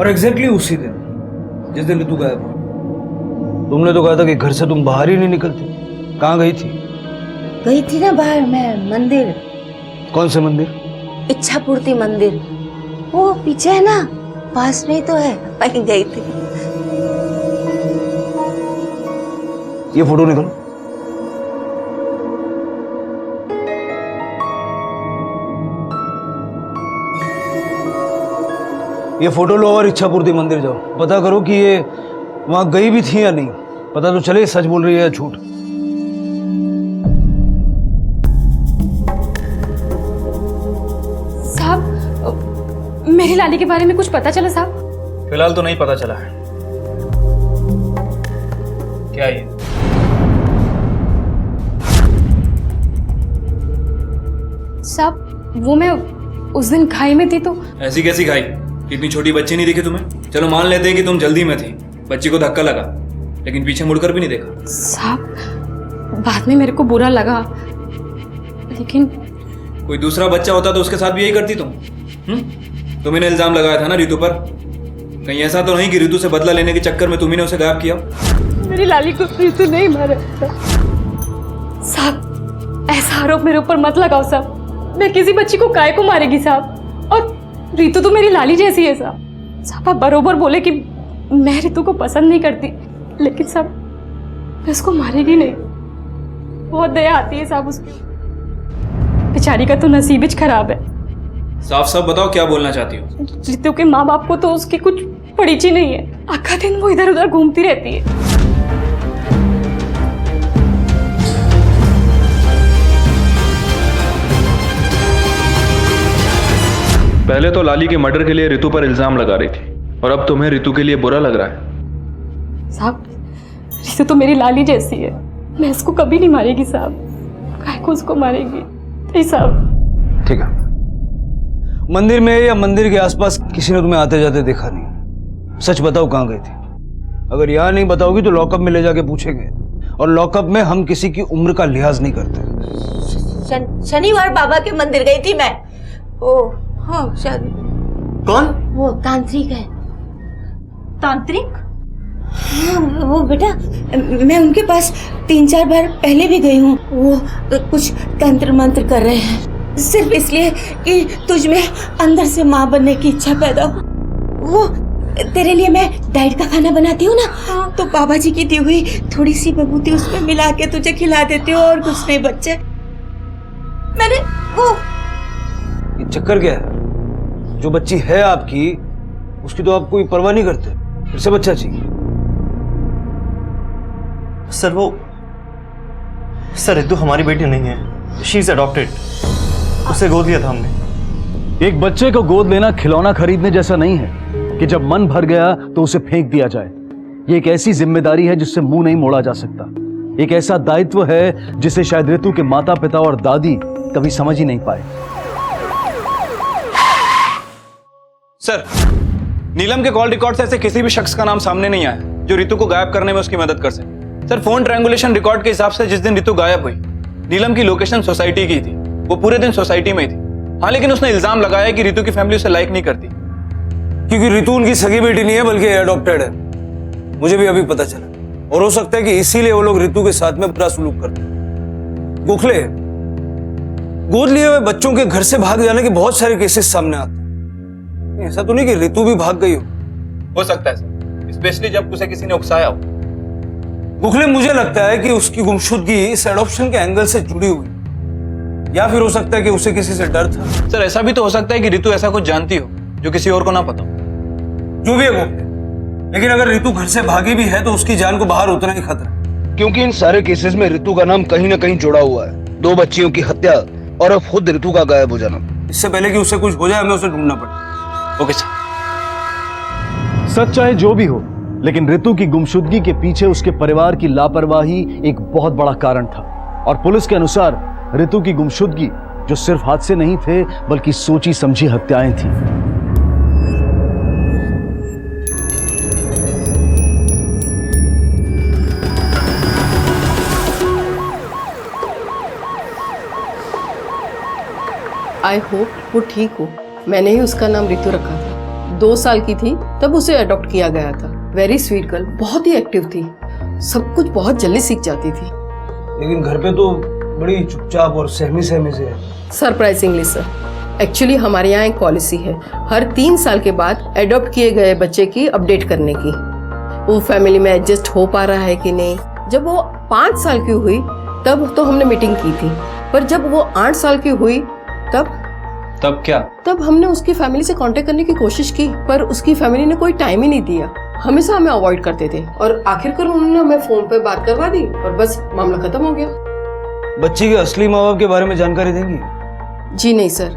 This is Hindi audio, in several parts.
और एग्जैक्टली उसी दिन जिस दिन ऋतु गायब हुई। तुमने तो कहा था कि घर से तुम बाहर ही नहीं निकलती। कहाँ गई थी? गई थी ना बाहर, मैं मंदिर। कौन से मंदिर? इच्छा पूर्ति मंदिर, वो पीछे है ना, पास में ही तो है, वहीं गई थी। ये फोटो निकालो। ये फोटो लो और इच्छा पूर्ति मंदिर जाओ, पता करो कि ये वहां गई भी थी या नहीं। पता तो चले सच बोल रही है या झूठ। साहब, मेरी लाली के बारे में कुछ पता चला साहब? फिलहाल तो नहीं पता चला है। क्या ये? साहब, वो मैं उस दिन खाई में थी तो। ऐसी कैसी खाई? इतनी छोटी बच्ची नहीं दिखी तुम्हें? चलो मान लेते हैं कि तुम जल्दी में थी, बच्ची को धक्का लगा, लेकिन पीछे मुड़कर भी नहीं देखा। साहब, बाद में मेरे को बुरा लगा, लेकिन कोई दूसरा बच्चा होता तो उसके साथ भी यही करती तुम? तुमने इल्जाम लगाया था ना रितु पर। कहीं ऐसा तो नहीं कि रितु से बदला लेने के चक्कर में तुम्ही उसे गायब किया? मेरी लाली को रितु नहीं मारा था। साहब, ऐसा आरोप मेरे ऊपर मत लगाओ साहब। मैं किसी बच्ची को काय को मारेगी साहब? और रितु तो मेरी लाली जैसी है साहब। साहब, आप बरोबर बोले कि मैं रितु को पसंद नहीं करती, लेकिन साहब मैं उसको मारेगी नहीं। बहुत दया आती है साहब उसकी। बेचारी का तो नसीब ही खराब है। साफ साफ बताओ क्या बोलना चाहती हो? रितु के माँ बाप को तो उसकी कुछ पड़ीची नहीं है। आखा दिन वो इधर उधर घूमती रहती है। पहले तो लाली के मर्डर के लिए रितु पर इल्जाम लगा रही थी, और अब तुम्हें रितु के लिए बुरा लग रहा है। साहब, रितु तो मेरी लाली जैसी है। मैं इसको कभी नहीं मारेगी साहब। काय को उसको मारेगी? नहीं साहब। ठीक है, मंदिर में या मंदिर के आसपास किसी ने तुम्हें आते जाते देखा नहीं। सच बताओ कहाँ गई थी? अगर यहाँ नहीं बताओगी तो लॉकअप में ले जाके पूछेंगे, और लॉकअप में हम किसी की उम्र का लिहाज नहीं करते। शनिवार बाबा के मंदिर गई थी मैं। ओ हाँ, शायद। कौन? वो तांत्रिक है। तांत्रिक? हाँ, वो बेटा, मैं उनके पास 3-4 बार पहले भी गई हूँ। वो कुछ तंत्र मंत्र कर रहे हैं, सिर्फ इसलिए कि तुझ में अंदर से माँ बनने की इच्छा पैदा हो। वो तेरे लिए मैं डाइट का खाना बनाती हूँ ना, तो बाबा जी की दी हुई थोड़ी सी विभूति उसमें मिला के तुझे खिला देती हूँ, और कुछ नहीं बच्चे। मैंने वो ये चक्कर क्या है? जो बच्ची है आपकी, उसकी तो आप कोई परवाह नहीं करते, फिर से बच्चा चाहिए। सर रितु हमारी बेटी नहीं है, शी इज अडॉप्टेड। उसे गोद लिया था हमने। एक बच्चे को गोद लेना खिलौना खरीदने जैसा नहीं है कि जब मन भर गया तो उसे फेंक दिया जाए। ये एक ऐसी जिम्मेदारी है जिससे मुंह नहीं मोड़ा जा सकता। एक ऐसा दायित्व है जिसे शायद रितु के माता पिता और दादी कभी समझ ही नहीं पाए। सर, नीलम के कॉल रिकॉर्ड से ऐसे किसी भी शख्स का नाम सामने नहीं आया जो रितु को गायब करने में उसकी मदद कर सके। सर, फोन ट्रायंगुलेशन रिकॉर्ड के हिसाब से जिस दिन रितु गायब हुई, नीलम की लोकेशन सोसाइटी की थी। वो पूरे दिन सोसाइटी में ही थी। हाँ, लेकिन उसने इल्जाम लगाया कि रितु की फैमिली उसे लाइक नहीं करती। क्योंकि रितु उनकी सगी बेटी नहीं है, बल्कि एडॉप्टेड है। मुझे भी अभी पता चला, और हो सकता है कि इसीलिए वो लोग रितु के साथ में बुरा सलूक करते हैं। गोखले, गोद लिए हुए बच्चों के घर से भाग जाने के बहुत सारे केसेस सामने आते हैं। ऐसा तो नहीं कि रितु भी भाग गई हो सकता है सर, स्पेशली जब उसे किसी ने उकसाया हो। गोखले, मुझे लगता है कि उसकी गुमशुदगी इस एडॉप्शन के एंगल से जुड़ी हुई, या फिर हो सकता है कि उसे किसी से डर था। सर, ऐसा भी तो हो सकता है कि रितु ऐसा कुछ जानती हो जो किसी और को ना पता हो। जो भी है गोखले, लेकिन अगर रितु घर से भागी भी है तो उसकी जान को बाहर उतना ही खतरा है। क्योंकि इन सारे केसेस में रितु का नाम कहीं ना कहीं जुड़ा हुआ है। 2 बच्चियों की हत्या और अब खुद रितु का गायब हो जाना। इससे पहले कि उसे कुछ हो जाए, हमें उसे ढूंढना पड़े। Okay sir. सच चाहे जो भी हो, लेकिन रितु की गुमशुदगी के पीछे उसके परिवार की लापरवाही एक बहुत बड़ा कारण था। और पुलिस के अनुसार रितु की गुमशुदगी जो सिर्फ हादसे नहीं थे, बल्कि सोची समझी हत्याएं थी। आई होप वो ठीक हो। मैंने ही उसका नाम रितु रखा था। 2 साल की थी तब उसे अडॉप्ट किया गया था। वेरी स्वीट गर्ल, बहुत ही एक्टिव थी, सब कुछ बहुत जल्दी सीख जाती थी। लेकिन घर पे तो बड़ी चुपचाप और सहमी सहमी से है। सरप्राइजिंगली सर, एक्चुअली हमारे यहाँ एक पॉलिसी है हर 3 साल के बाद एडॉप्ट किए गए बच्चे की अपडेट करने की, वो फैमिली में एडजस्ट हो पा रहा है कि नहीं। जब वो 5 साल की हुई तब तो हमने मीटिंग की थी, पर जब वो 8 साल की हुई तब क्या? तब हमने उसकी फैमिली से कांटेक्ट करने की कोशिश की, पर उसकी फैमिली ने कोई टाइम ही नहीं दिया, हमेशा हमें अवॉइड करते थे और आखिरकार उन्होंने हमें फोन पे बात करवा दी और बस मामला खत्म हो गया। बच्ची के असली माँ बाप के बारे में जानकारी देंगी? जी नहीं सर,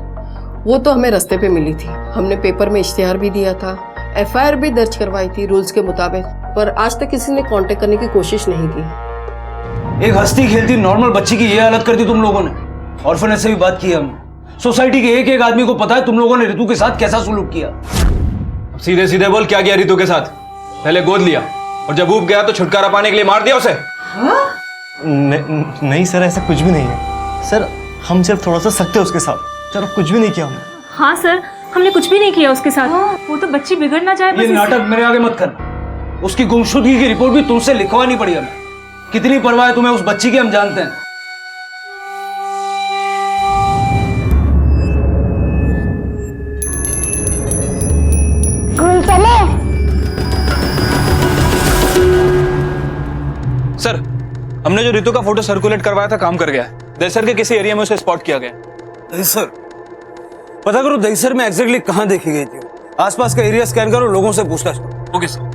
वो तो हमें रास्ते पे मिली थी, हमने पेपर में इश्तिहार भी दिया था, FIR भी दर्ज करवाई थी रूल्स के मुताबिक, पर आज तक किसी ने कांटेक्ट करने की कोशिश नहीं की। एक हंसती खेलती नॉर्मल बच्ची की ये हालत कर दी तुम लोगों ने। ऑर्फनेज से भी बात की हमने, सोसाइटी के एक एक आदमी को पता है तुम लोगों ने रितु के साथ कैसा सुलूक किया। अब सीधे सीधे बोल, क्या किया रितु के साथ? पहले गोद लिया और जब ऊब गया तो छुटकारा पाने के लिए मार दिया उसे। नहीं सर, ऐसा कुछ भी नहीं है सर, हम सिर्फ थोड़ा सा सख्त है उसके साथ सर, कुछ भी नहीं किया हमने। हाँ सर, हमने कुछ भी नहीं किया उसके साथ। वो तो बच्ची बिगड़ ना जाए, ये नाटक मेरे आगे मत करना। उसकी गुमशुदगी की रिपोर्ट भी तुमसे लिखवानी पड़ी हमें। कितनी परवाह है तुम्हें उस बच्ची की हम जानते हैं। सर, हमने जो रितु का फोटो सर्कुलेट करवाया था काम कर गया है। दहसर के किसी एरिया में उसे स्पॉट किया गया। दहीसर? पता करो दहीसर में एग्जैक्टली कहां देखी गई थी। आसपास का एरिया स्कैन करो, लोगों से पूछताछ करो। Okay sir.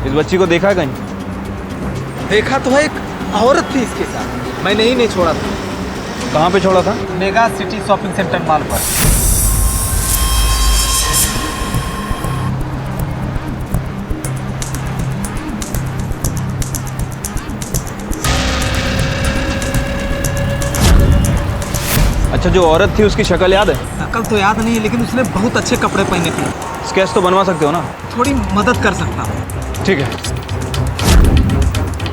इस बच्ची को देखा है कहीं? देखा तो है, एक औरत थी इसके साथ, मैंने ही नहीं छोड़ा था। कहाँ पे छोड़ा था? Mega city shopping centre mall पर। अच्छा, जो औरत थी उसकी शक्ल याद है? शक्ल तो याद नहीं है, लेकिन उसने बहुत अच्छे कपड़े पहने थे। स्केच तो बनवा सकते हो ना? थोड़ी मदद कर सकता हूँ। ठीक है।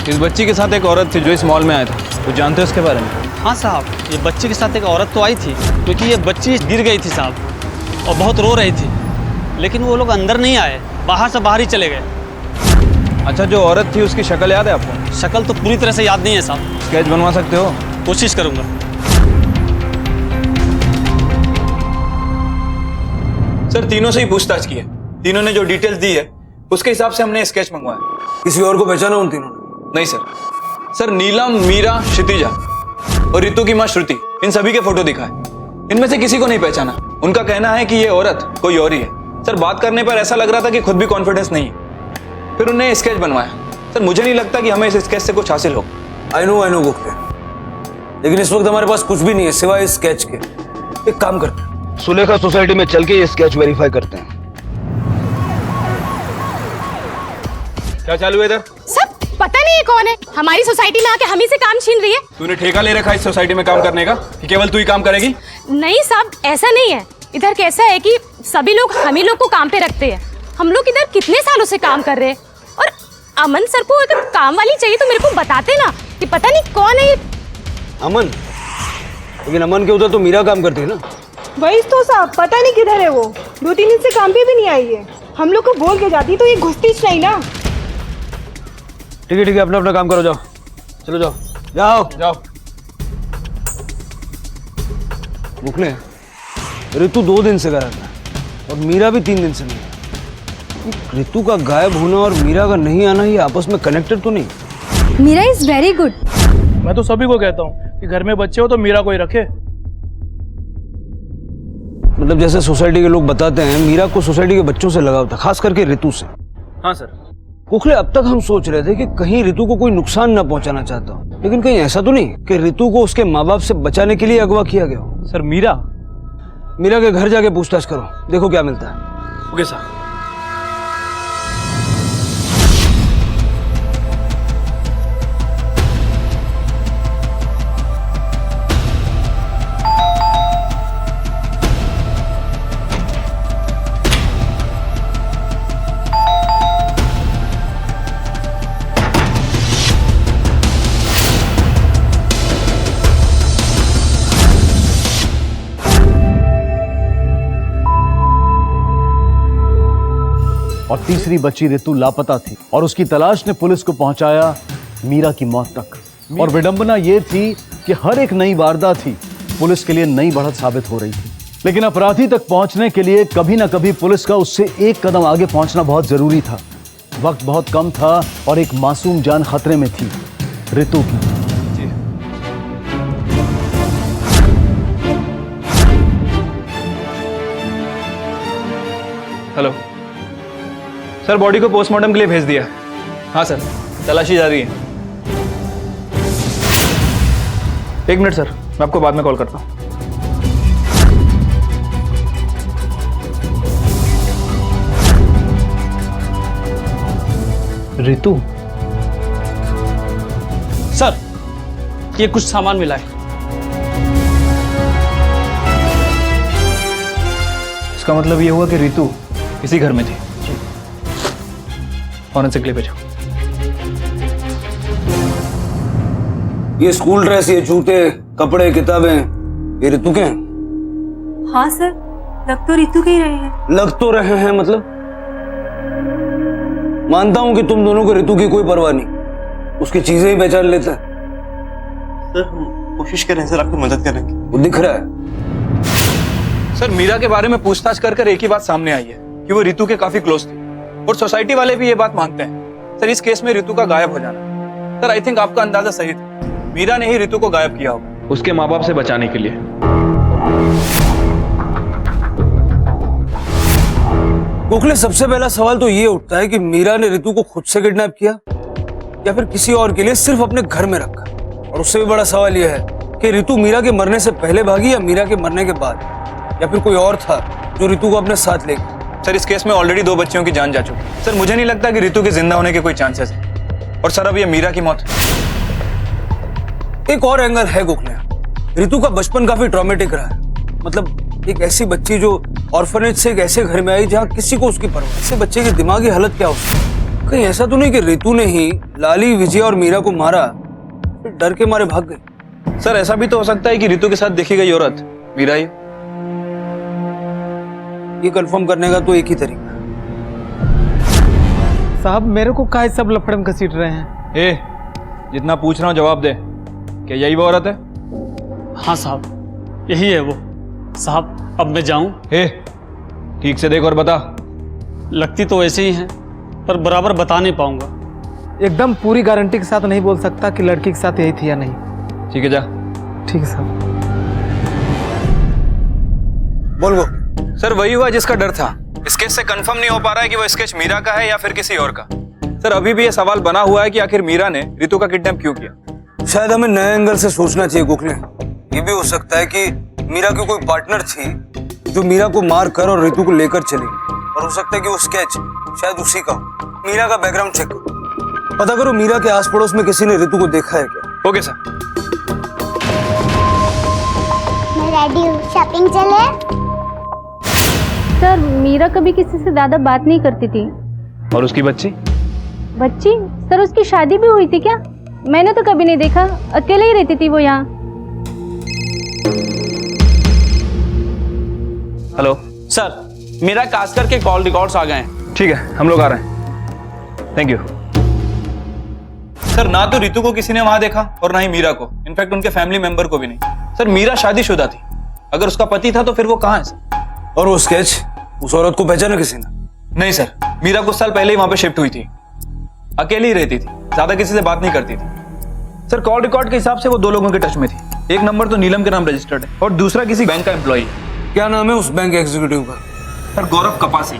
इस बच्ची के साथ एक औरत थी जो इस मॉल में आया था, कुछ जानते हो उसके बारे में? हाँ साहब, ये बच्ची के साथ एक औरत तो आई थी, क्योंकि ये बच्ची गिर गई थी साहब और बहुत रो रही थी, लेकिन वो लोग अंदर नहीं आए, बाहर से बाहर ही चले गए। अच्छा, जो औरत थी उसकी शक्ल याद है आपको? शक्ल तो पूरी तरह से याद नहीं है साहब। स्केच बनवा सकते हो? कोशिश करूंगा। सर, तीनों से ही पूछताछ की है, तीनों ने जो डिटेल्स दी है उसके हिसाब से हमने स्केच मंगवाया। किसी और को पहचाना उन तीनों ने? नहीं सर। सर, नीलम, मीरा, क्षितिजा और रितु की मां श्रुति, इन सभी के फोटो दिखाए। इनमें से किसी को नहीं पहचाना। उनका कहना है कि ये औरत कोई और ही है। सर, बात करने पर ऐसा लग रहा था कि खुद भी कॉन्फिडेंस नहीं है। फिर उन्हें स्केच बनवाया। सर, मुझे नहीं लगता कि हमें इस स्केच से कुछ हासिल हो। आई नो गोखले, लेकिन इस वक्त हमारे पास कुछ भी नहीं है सिवाय इस स्केच के। एक काम करते हैं, सुलेखा सोसाइटी में चल के ये स्केच वेरीफाई करते हैं। क्या चालू है इधर? सब पता नहीं है कौन है, हमारी सोसाइटी में आके हम ही से काम छीन रही है। तूने ठेका ले रखा है इस सोसाइटी में काम करने का कि केवल तू ही काम करेगी? नहीं साहब, ऐसा नहीं है। इधर कैसा है कि सभी लोग हम ही लोग को काम पे रखते हैं। हम लोग इधर कितने सालों से काम कर रहे हैं, और अमन सर को अगर काम वाली चाहिए तो मेरे को बताते ना, कि पता नहीं कौन है। अमन? लेकिन अमन के उधर तो मीरा काम करती है ना? वही तो साहब, पता नहीं किधर है वो, 2-3 दिन से काम पे भी नहीं आई है। हम लोग को बोल के जाती तो ये घुसती नहीं ना। ठीक है, अपना अपना काम करो, जाओ, चलो जाओ जाओ जाओ। मुखले, रितु 2 दिन से गायब है और मीरा भी 3 दिन से नहीं। रितु का गायब होना और मीरा का नहीं आना, ये आपस में कनेक्टेड तो नहीं? Meera is very good. मैं तो सभी को कहता हूँ कि घर में बच्चे हो तो मीरा को ही रखे। मतलब जैसे सोसाइटी के लोग बताते हैं, मीरा को सोसाइटी के बच्चों से लगाव था, खास करके रितु से। हाँ सर। गोखले, अब तक हम सोच रहे थे कि कहीं रितु को कोई नुकसान न पहुंचाना चाहता हो, लेकिन कहीं ऐसा तो नहीं कि रितु को उसके माँ बाप से बचाने के लिए अगवा किया गया हो? सर, मीरा के घर जाके पूछताछ करो, देखो क्या मिलता है। Okay sir. और तीसरी बच्ची ऋतु लापता थी और उसकी तलाश ने पुलिस को पहुंचाया मीरा की मौत तक। और विडंबना यह थी कि हर एक नई वारदात ही पुलिस के लिए नई बढ़त साबित हो रही थी। लेकिन अपराधी तक पहुंचने के लिए कभी ना कभी पुलिस का उससे एक कदम आगे पहुंचना बहुत जरूरी था। वक्त बहुत कम था और एक मासूम जान खतरे में थी, ऋतु की। हेलो सर, बॉडी को पोस्टमार्टम के लिए भेज दिया। हाँ सर, तलाशी जा रही है। एक मिनट सर, मैं आपको बाद में कॉल करता हूँ। रितु सर, ये कुछ सामान मिला है। इसका मतलब ये हुआ कि रितु इसी घर में थी। फॉरेंसिक के लिए भेजो। ये स्कूल ड्रेस, ये जूते, कपड़े, किताबें, ये ऋतु के हैं? हाँ सर, लग तो ऋतु के ही रहे हैं। लग तो रहे हैं मतलब? मानता हूं कि तुम दोनों को ऋतु की कोई परवाह नहीं, उसकी चीजें ही पहचान लेता है। सर हम कोशिश कर रहे हैं सर आपकी मदद करने की। वो दिख रहा है। सर, मीरा के बारे में पूछताछ कर एक ही बात सामने आई है कि वो ऋतु के काफी क्लोज थी और सोसाइटी वाले भी ये बात मानते हैं। सर, इस केस में ऋतु का गायब हो जाना, सर आई थिंक आपका अंदाजा सही था। मीरा ने ही ऋतु को गायब किया होगा उसके माँ बाप से बचाने के लिए। गोखले, सबसे पहला सवाल तो ये उठता है कि मीरा ने ऋतु को खुद से किडनैप किया या फिर किसी और के लिए सिर्फ अपने घर में रखा। और उससे भी बड़ा सवाल यह है कि ऋतु मीरा के मरने से पहले भागी या मीरा के मरने के बाद, या फिर कोई और था जो ऋतु को अपने साथ ले गया। सर, इस केस में ऑलरेडी 2 बच्चियों की जान जा चुकी। सर, मुझे नहीं लगता कि ऋतु के जिंदा होने के कोई चांसेस है। और सर, अब ये मीरा की मौत। एक और एंगल है गोखले, ऋतु का बचपन काफी ट्रॉमेटिक रहा है। मतलब एक ऐसी बच्ची जो ऑर्फनेज से एक ऐसे घर में आई जहाँ किसी को उसकी परवाह। ऐसे बच्चे की दिमागी हालत क्या हो? कहीं ऐसा तो नहीं कि ऋतु ने ही लाली, विजय और मीरा को मारा, फिर डर के मारे भाग गई? सर, ऐसा भी तो हो सकता है कि ऋतु के साथ देखी गई औरत मीरा ही। ये कंफर्म करने का तो एक ही तरीका है। साहब मेरे को काहे सब लफड़े में घसीट रहे हैं? ए, जितना पूछ रहा हूँ जवाब दे। क्या यही वो औरत है? हाँ साहब, यही है वो। साहब, अब मैं जाऊं? ए, ठीक से देख और बता। लगती तो ऐसे ही हैं, पर बराबर बता नहीं पाऊंगा। एकदम पूरी गारंटी के साथ नहीं बोल सकता कि लड़की के साथ यही थी या नहीं। ठीक है, जा। ठीक है साहब। बोल गो। सर, वही हुआ जिसका डर था। इस केस से कंफर्म नहीं हो पा रहा है कि वो स्केच मीरा का है या फिर किसी और का। सर, अभी भी ये सवाल बना हुआ है कि आखिर मीरा ने ऋतु का किडनैप क्यों किया। शायद हमें नए एंगल से सोचना चाहिए गोखले। ये भी हो सकता है कि मीरा की कोई पार्टनर थी जो मीरा को मार कर और ऋतु को लेकर चली, और हो सकता है कि वो स्केच शायद उसी का हो। मीरा का बैकग्राउंड चेक करो, पता करो मीरा के आस पड़ोस में किसी ने ऋतु को देखा है क्या। Okay sir. मैं रेडी हूँ, शॉपिंग चले? सर, मीरा कभी किसी से ज्यादा बात नहीं करती थी। और उसकी बच्ची? बच्ची? सर, उसकी शादी भी हुई थी क्या? मैंने तो कभी नहीं देखा, अकेले ही रहती थी वो यहाँ। हेलो सर, मेरा कास्कर के कॉल रिकॉर्ड्स आ गए हैं। ठीक है, हम लोग आ रहे हैं। Thank you. सर, ना तो ऋतु को किसी ने वहां देखा और ना ही मीरा को, इनफैक्ट उनके फैमिली मेंबर को भी नहीं। सर, मीरा शादीशुदा थी। अगर उसका पति था तो फिर वो कहाँ है सर? और वो स्केच, उस औरत को पहचाना किसी ने? नहीं सर, मीरा कुछ साल पहले ही वहां पे शिफ्ट हुई थी। अकेली ही रहती थी, ज्यादा किसी से बात नहीं करती थी। सर, कॉल रिकॉर्ड के हिसाब से वो 2 लोगों के टच में थी। एक नंबर तो नीलम के नाम रजिस्टर्ड है और दूसरा किसी बैंक का एम्प्लॉई है। क्या नाम है उस बैंक एग्जीक्यूटिव का? सर, गौरव कपासी।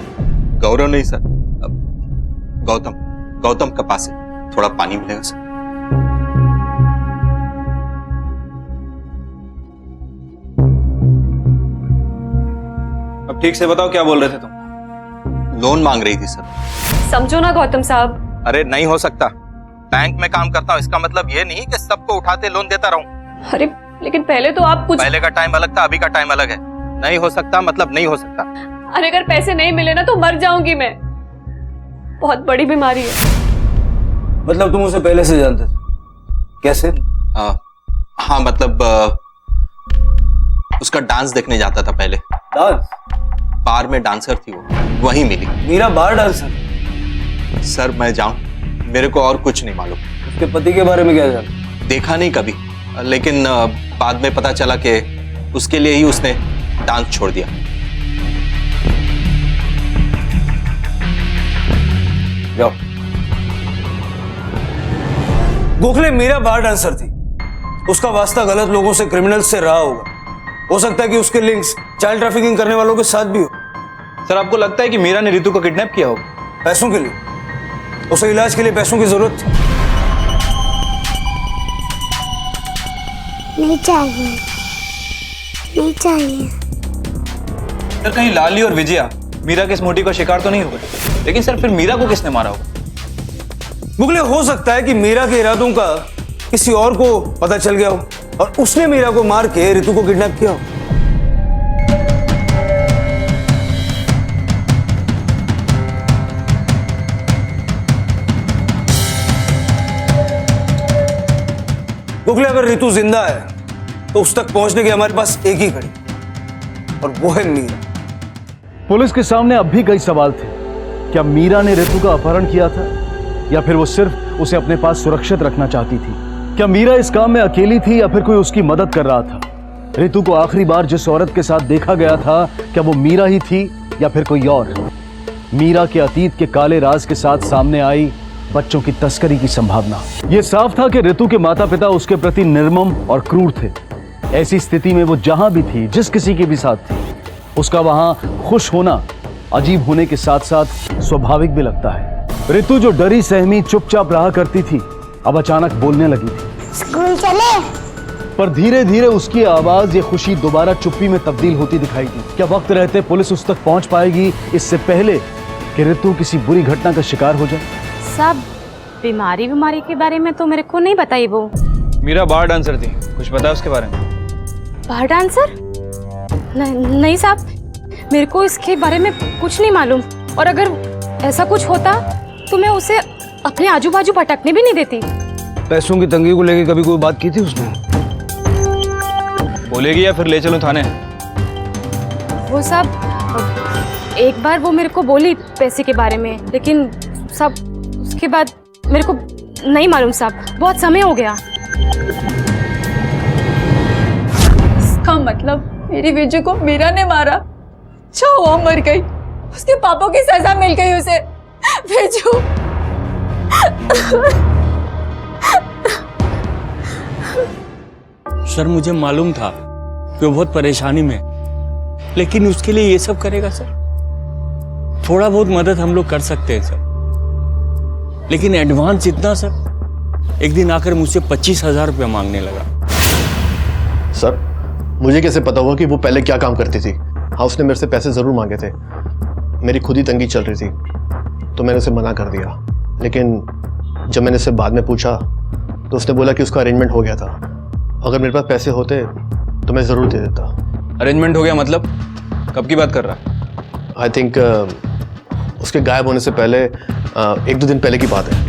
गौरव नहीं सर, गौतम कपासी। थोड़ा पानी मिलेगा सर? अब ठीक से बताओ, क्या बोल रहे थे तुम? लोन मांग रही थी सर। समझो ना गौतम साहब। अरे नहीं हो सकता, बैंक में काम करता हूँ, इसका मतलब ये नहीं कि सबको उठाते लोन देता रहूं। अरे लेकिन पहले तो आप कुछ। पहले का टाइम अलग था, अभी का टाइम अलग है। नहीं हो सकता मतलब नहीं हो सकता। अरे अगर पैसे नहीं मिले ना तो मर जाऊंगी मैं, बहुत बड़ी बीमारी है। मतलब तुम उसे पहले से जानते थे? कैसे? हाँ मतलब उसका डांस देखने जाता था पहले। डांस? बार में डांसर थी वो। वहीं मिली। Meera bar dancer? सर मैं जाऊं, मेरे को और कुछ नहीं मालूम। उसके पति के बारे में क्या जाना? देखा नहीं कभी, लेकिन बाद में पता चला कि उसके लिए ही उसने डांस छोड़ दिया। जाओ। गोखले, मीरा बार डांसर थी, उसका वास्ता गलत लोगों से, क्रिमिनल्स से रहा होगा। हो सकता है कि उसके लिंक्स चाइल्ड ट्रैफिकिंग करने वालों के साथ भी हो। सर आपको लगता है कि मीरा ने रितु को किडनैप किया होगा? पैसों के लिए, उसे इलाज के लिए पैसों की जरूरत थी। नहीं चाहिए, नहीं चाहिए। सर कहीं लाली और विजया मीरा के इस मोटी का शिकार तो नहीं हो गए? लेकिन सर फिर मीरा को किसने मारा होगा? मुगले, हो सकता है कि मीरा के इरादों का किसी और को पता चल गया हो और उसने मीरा को मार के रितु को किडनैप किया हो। मुगले, अगर रितु जिंदा है तो उस तक पहुंचने की हमारे पास एक ही घड़ी, और वो है मीरा। पुलिस के सामने अब भी कई सवाल थे। क्या मीरा ने रितु का अपहरण किया था, या फिर वो सिर्फ उसे अपने पास सुरक्षित रखना चाहती थी? क्या मीरा इस काम में अकेली थी या फिर कोई उसकी मदद कर रहा था? रितु को आखिरी बार जिस औरत के साथ देखा गया था, क्या वो मीरा ही थी या फिर कोई और? मीरा के अतीत के काले राज के साथ सामने आई बच्चों की तस्करी की संभावना। यह साफ था कि रितु के माता पिता उसके प्रति निर्मम और क्रूर थे। ऐसी स्थिति में वो जहां भी थी, जिस किसी के भी साथ थी, उसका वहां खुश होना अजीब होने के साथ साथ स्वाभाविक भी लगता है। रितु जो डरी सहमी चुपचाप रहा करती थी, अब अचानक बोलने लगी थी। स्कूल चले? पर धीरे धीरे उसकी आवाज ये खुशी दोबारा चुप्पी में तब्दील होती दिखाई दी। क्या वक्त रहते पुलिस उस तक पहुंच पाएगी इससे पहले कि रितु किसी बुरी घटना का शिकार हो जाए? सब बीमारी के बारे में तो मेरे को नहीं बताई वो। मीरा बार डांसर थी, कुछ पता है उसके बारे में? बार डांसर? नहीं साहब, मेरे को इसके बारे में कुछ नहीं मालूम, और अगर ऐसा कुछ होता तो मैं उसे अपने आजू बाजू भटकने भी नहीं देती। पैसों की तंगी को लेकर कभी कोई बात की थी उसने? बोलेगी या फिर ले चलूं थाने? वो सब एक बार वो मेरे को बोली पैसे के बारे में, लेकिन सब उसके बाद मेरे को नहीं मालूम साहब, बहुत समय हो गया। इसका मतलब मेरी विजय को मीरा ने मारा? अच्छा हुआ मर गई, उसके पापों की सजा मिल गई उसे। विजू, सर मुझे मालूम था कि वो बहुत परेशानी में, लेकिन उसके लिए ये सब करेगा सर? थोड़ा बहुत मदद हम लोग कर सकते हैं सर, लेकिन एडवांस इतना सर? एक दिन आकर मुझसे 25,000 रुपया मांगने लगा। सर मुझे कैसे पता हुआ कि वो पहले क्या काम करती थी? हाँ, उसने मेरे से पैसे जरूर मांगे थे, मेरी खुद ही तंगी चल रही थी, तो मैंने उसे मना कर दिया। लेकिन जब मैंने उससे बाद में पूछा तो उसने बोला कि उसका अरेंजमेंट हो गया था। अगर मेरे पास पैसे होते तो मैं ज़रूर दे देता। अरेंजमेंट हो गया मतलब? कब की बात कर रहा? आई थिंक उसके गायब होने से पहले 1-2 दिन पहले की बात है।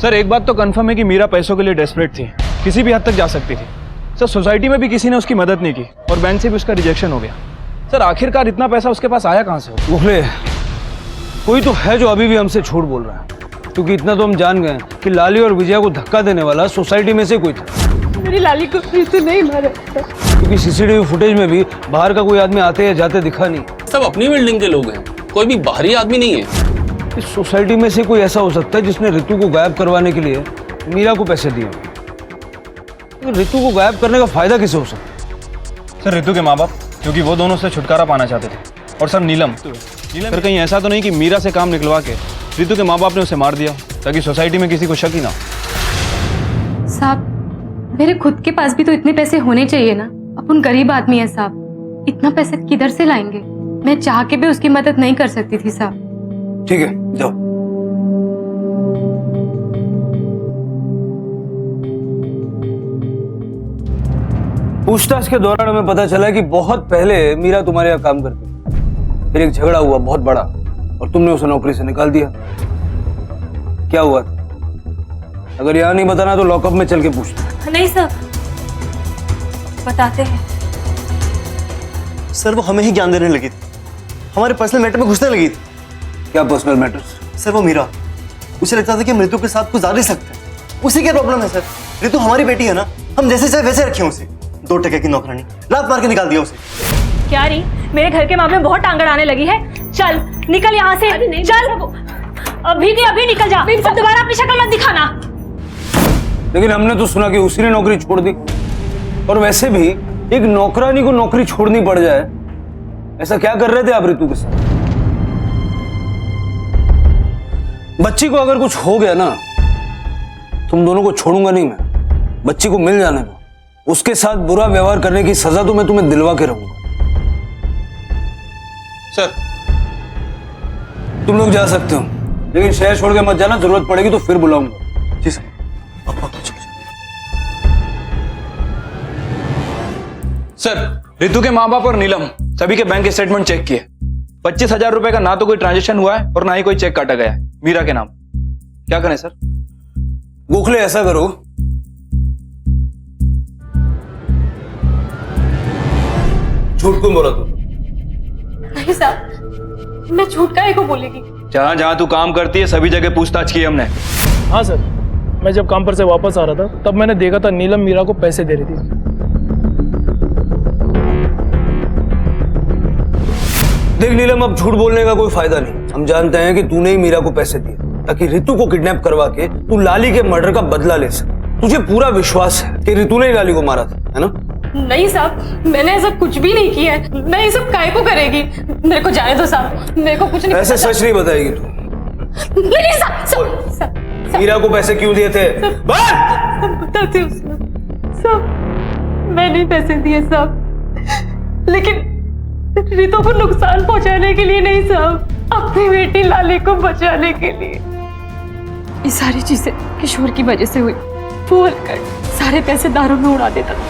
सर एक बात तो कंफर्म है कि मीरा पैसों के लिए डेस्परेट थी, किसी भी हद तक जा सकती थी। सर सोसाइटी में भी किसी ने उसकी मदद नहीं की और बैंक से भी उसका रिजेक्शन हो गया। सर आखिरकार इतना पैसा उसके पास आया कहाँ से? मुखले, कोई तो है जो अभी भी हमसे झूठ बोल रहा है, क्योंकि इतना तो हम जान गए कि लाली और विजया को धक्का देने वाला सोसाइटी में से कोई था। मेरी लाली को फिर से नहीं मारा था, क्योंकि सीसीटीवी फुटेज में भी बाहर का कोई आदमी आते या जाते दिखा नहीं। सब अपनी बिल्डिंग के लोग हैं, कोई भी बाहरी आदमी नहीं है। इस सोसाइटी में से कोई ऐसा हो सकता है जिसने रितु को गायब करवाने के लिए मीरा को पैसे दिए। रितु को गायब करने का फायदा किसे हो सकता है? सर रितु के माँ बाप, क्योंकि वो दोनों से छुटकारा पाना चाहते थे। और सर नीलम, सर कहीं ऐसा तो नहीं कि मीरा से काम निकलवा के रितु के माँ बाप ने उसे मार दिया ताकि सोसाइटी में किसी को शक ही ना हो? साहब मेरे खुद के पास भी तो इतने पैसे होने चाहिए ना, अपन गरीब आदमी है साहब, इतना पैसे किधर से लाएंगे? मैं चाह के भी उसकी मदद नहीं कर सकती थी साहब। ठीक है जाओ। पूछताछ के दौरान हमें पता चला कि बहुत पहले मीरा तुम्हारे यहाँ काम करती थी, फिर एक झगड़ा हुआ बहुत बड़ा और तुमने उसे नौकरी से निकाल दिया। क्या हुआ था? अगर यहाँ नहीं बताना तो लॉकअप में चल के पूछना। नहीं सर, बताते हैं। सर वो हमें ही ज्ञान देने लगी थी, हमारे पर्सनल मैटर में घुसने लगी थी। क्या पर्सनल मैटर्स? सर वो मीरा, उसे लगता था कि हम ऋतु के साथ कुछ ज्यादा ही सकते हैं। उसी की प्रॉब्लम है सर। ऋतु हमारी बेटी है ना, हम जैसे चाहे वैसे रखे उसे। 2 टके की नौकरानी, लात मार के निकाल दिया उसे। क्या री, मेरे घर के मामले में बहुत टांग अड़ाने लगी है। चल निकल यहाँ से, चल अभी के अभी निकल जा, अब दोबारा अपनी शक्ल मत दिखाना। लेकिन हमने तो सुना कि उसी ने नौकरी छोड़ दी, और वैसे भी एक नौकरानी को नौकरी छोड़नी पड़ जाए, ऐसा क्या कर रहे थे आप ऋतु के साथ? बच्ची को अगर कुछ हो गया ना, तुम दोनों को छोड़ूंगा नहीं मैं। बच्ची को मिल जाने दो, उसके साथ बुरा व्यवहार करने की सजा तो मैं तुम्हें दिलवा के रहूंगा। सर तुम लोग जा सकते हो, लेकिन शहर छोड़ के मत जाना, जरूरत पड़ेगी तो फिर बुलाऊंगा। जी सर। सर, ऋतु के माँ बाप और नीलम सभी के बैंक स्टेटमेंट चेक किए। 25,000 रुपए का ना तो कोई ट्रांजेक्शन हुआ है और ना ही कोई चेक काटा गया है मीरा के नाम। क्या करें सर? गोखले ऐसा करो, झूठ क्यों बोला तू? नहीं साहब, मैं झूठ काहे को बोलेगी? जहां जहां तू काम करती है सभी जगह पूछताछ की हमने। हाँ सर, मैं जब काम पर से वापस आ रहा था तब मैंने देखा था नीलम मीरा को पैसे दे रही थी। देख नीलम, अब झूठ बोलने का कोई फायदा नहीं। हम जानते हैं कि तूने ही मीरा को पैसे दिए ताकि ऋतु को किडनैप करवा के तू लाली के मर्डर का बदला ले सके। तुझे पूरा विश्वास है कि ऋतु ने ही लाली को मारा था, है ना? नहीं साहब, मैंने ऐसा कुछ भी नहीं किया है। मैं ये सब काहे को करेगी? मेरे को जाने दो साहब, मेरे को कुछ नहीं ऐसे पता। सच नहीं बताएगी तू। नहीं साहब, मीरा को पैसे क्यों दिए थे? बताती हूँ साहब, मैंने पैसे दिए साहब, लेकिन ऋतु को नुकसान पहुंचाने के लिए नहीं साहब, अपनी बेटी लाली को बचाने के लिए। ये सारी चीजें किशोर की वजह से हुई। वो कर सारे पैसे दारू में उड़ा देता था।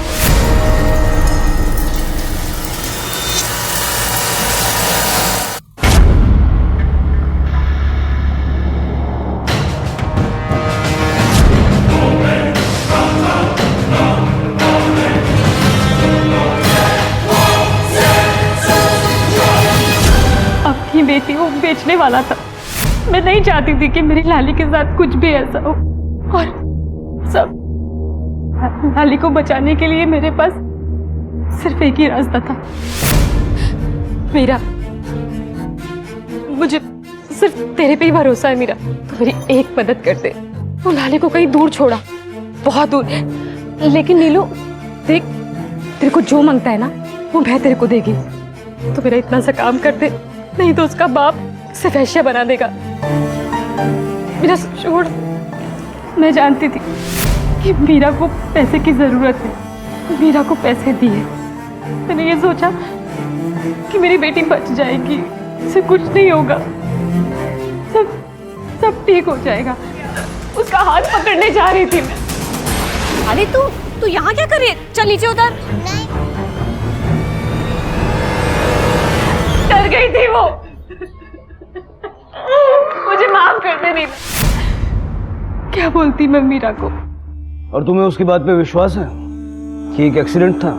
अपनी बेटी को बेचने वाला था। मैं नहीं चाहती थी कि मेरी लाली के साथ कुछ भी ऐसा हो, और सब लाली को बचाने के लिए मेरे पास सिर्फ एक ही रास्ता था। मीरा, मुझे सिर्फ तेरे पे ही भरोसा है मीरा। तो मेरी एक मदद कर दे। तो लाली को कहीं दूर छोड़ा, बहुत दूर। लेकिन नीलू देख, तेरे को जो मांगता है ना वो मैं तेरे को देगी। तो मेरा इतना सा काम कर दे, नहीं तो उसका बाप उसे वैश्या बना देगा। मेरा छोड़। मैं जानती थी कि मीरा को पैसे की जरूरत है, मीरा को पैसे दिए। मैंने ये सोचा कि मेरी बेटी बच जाएगी, उसे कुछ नहीं होगा, सब ठीक हो जाएगा। उसका हाथ पकड़ने जा रही थी मैं। अरे तू यहाँ क्या कर रही है? चल नीचे उतर। डर गई थी वो। मुझे माफ कर दे नीलम। क्या बोलती मैं मीरा को? और तुम्हें उसकी बात पे विश्वास है कि एक एक्सीडेंट था?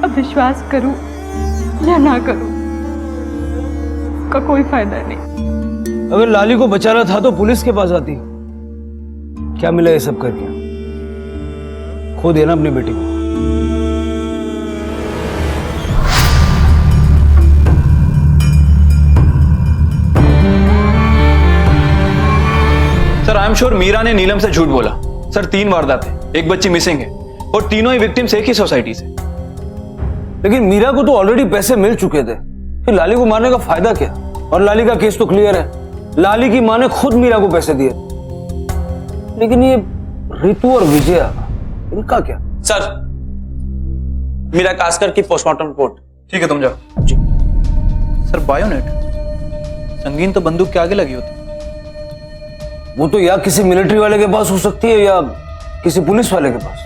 अब विश्वास करूं या ना करूं, उसका कोई फायदा नहीं। अगर लाली को बचाना था तो पुलिस के पास आती। क्या मिला ये सब करके? खो दिया ना अपनी बेटी को। Sir, I am sure Meera ने नीलम से झूठ बोला। सर, 3 वारदात है, एक बच्ची मिसिंग है और तीनों ही विक्टिम्स एक ही सोसाइटी से। लेकिन मीरा को तो ऑलरेडी पैसे मिल चुके थे, फिर लाली को मारने का फायदा क्या? और लाली का केस तो क्लियर है, लाली की मां ने खुद मीरा को पैसे दिए। लेकिन ये ऋतु और विजया, इनका क्या? सर, मीरा कास्कर की पोस्टमार्टम रिपोर्ट। ठीक है, तुम जाओ। जी सर, बायोनेट संगीन तो बंदूक के आगे लगी होती। वो तो या किसी मिलिट्री वाले के पास हो सकती है या किसी पुलिस वाले के पास।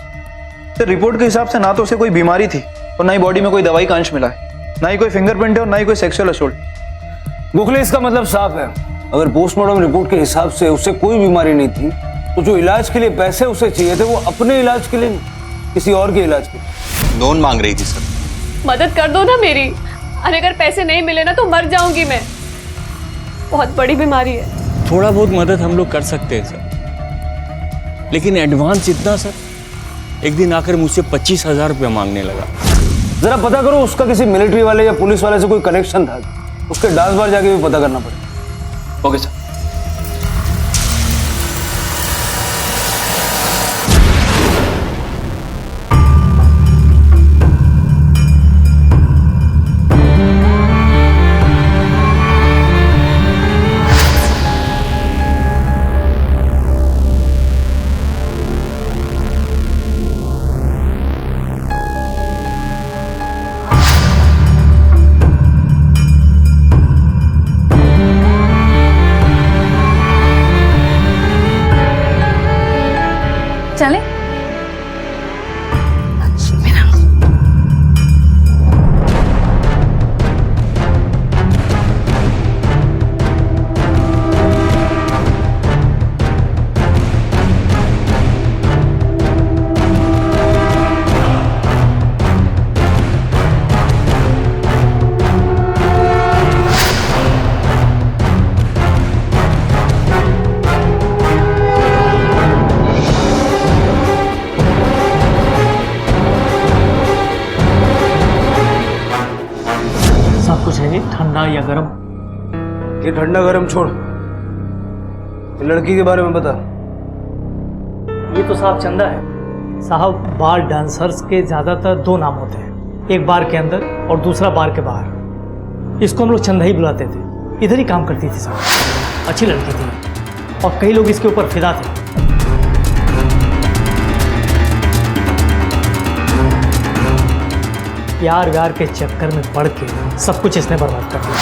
सर, रिपोर्ट के हिसाब से ना तो उसे कोई बीमारी थी और ना ही बॉडी में कोई दवाई का अंश मिला है, ना ही कोई फिंगरप्रिंट है और ना ही कोई सेक्सुअल असोल्ट। गोखले, इसका मतलब साफ है, अगर पोस्टमार्टम रिपोर्ट के हिसाब से उसे कोई बीमारी नहीं थी तो जो इलाज के लिए पैसे उसे चाहिए थे वो अपने इलाज के लिए नहीं, किसी और के इलाज के लिए। लोन मांग रही थी सर। मदद कर दो ना मेरी। और अगर पैसे नहीं मिले ना तो मर जाऊंगी मैं। बहुत बड़ी बीमारी है। थोड़ा बहुत मदद हम लोग कर सकते हैं सर, लेकिन एडवांस इतना सर, एक दिन आकर मुझसे 25,000 रुपया मांगने लगा। जरा पता करो उसका किसी मिलिट्री वाले या पुलिस वाले से कोई कनेक्शन था, उसके डांस बार जाके भी पता करना पड़ेगा। Okay sir. चले सब कुछ है ठंडा या गर्म? ये ठंडा गर्म छोड़, ये लड़की के बारे में बता। ये तो साहब चंदा है साहब। बार डांसर्स के ज्यादातर दो नाम होते हैं, एक बार के अंदर और दूसरा बार के बाहर। इसको हम लोग चंदा ही बुलाते थे। इधर ही काम करती थी साहब, अच्छी लड़की थी और कई लोग इसके ऊपर फिदा थे। प्यार व्यार के चक्कर में पड़ के सब कुछ इसने बर्बाद कर दिया।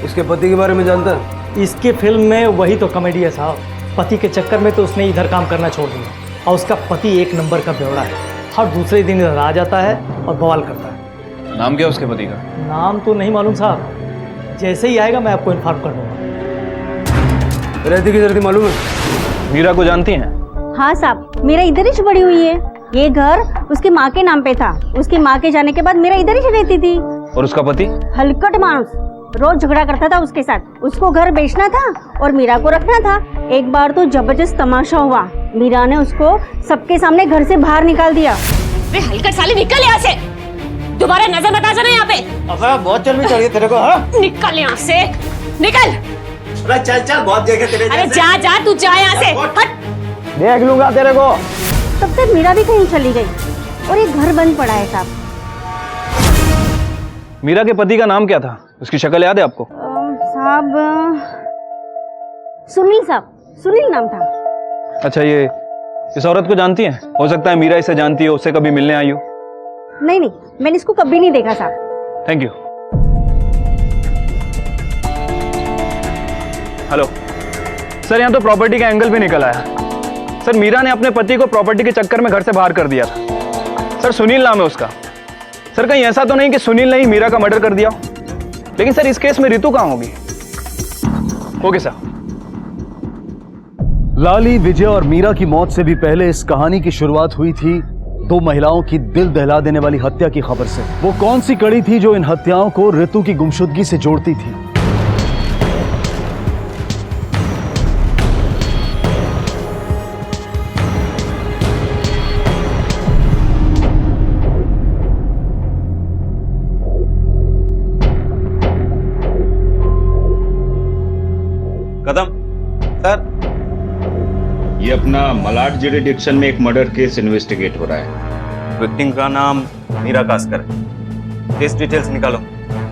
इसके पति के बारे में जानता है? इसके फिल्म में वही तो कॉमेडी है साहब। पति के चक्कर में तो उसने इधर काम करना छोड़ दिया और उसका पति एक नंबर का बेवड़ा है। हर दूसरे दिन इधर आ जाता है और बवाल करता है। नाम क्या उसके पति का? नाम तो नहीं मालूम साहब, जैसे ही आएगा मैं आपको इन्फॉर्म कर दूंगा। रहती किधर थी मालूम है? मीरा को जानती हैं? हाँ साहब, मेरा इधर ही बड़ी हुई है। ये घर उसकी माँ के नाम पे था। उसकी माँ के जाने के बाद मेरा इधर ही रहती थी। और उसका पति? हलकट मानुस, रोज झगड़ा करता था उसके साथ। उसको घर बेचना था और मीरा को रखना था। एक बार तो जबरदस्त तमाशा हुआ, मीरा ने उसको सबके सामने घर से बाहर निकाल दिया। वे हलकट साले निकल यहाँ से, दोबारा नजर मत आ जाना यहाँ पे। अबे बहुत चल भी चढ़ गई तेरे को। हाँ निकल यहाँ से, निकल। अरे चल चल, बहुत देखे तेरे। अरे जा जा, तू जा यहाँ से, हट। देख लूंगा तेरे को। तब तक मीरा भी कहीं चली गई और ये घर बंद पड़ा है साहब। मीरा के पति का नाम क्या था? उसकी शक्ल याद है आपको? साहब सुनील साहब, सुनील नाम था। अच्छा, ये इस औरत को जानती हैं? हो सकता है मीरा इसे जानती हो, उससे कभी मिलने आई हो। नहीं नहीं, मैंने इसको कभी नहीं देखा साहब। Thank you. हेलो सर, यहाँ तो प्रॉपर्टी का एंगल भी निकल आया। सर, मीरा ने अपने पति को प्रॉपर्टी के चक्कर में घर से बाहर कर दिया था। सर, सुनील नाम है उसका। सर, कहीं ऐसा तो नहीं कि सुनील ने ही मीरा का मर्डर कर दिया? लेकिन सर, इस केस में रितु कहाँ होगी? Okay sir. लाली, विजय और मीरा की मौत से भी पहले इस कहानी की शुरुआत हुई थी दो महिलाओं की दिल दहला देने वाली हत्या की खबर से। वो कौन सी कड़ी थी जो इन हत्याओं को रितु की गुमशुदगी से जोड़ती थी? कदम सर, ये अपना मलाड जुरिडिक्शन में एक मर्डर केस इन्वेस्टिगेट हो रहा है। विक्टिम का नाम मीरा कास्कर है। केस डिटेल्स निकालो,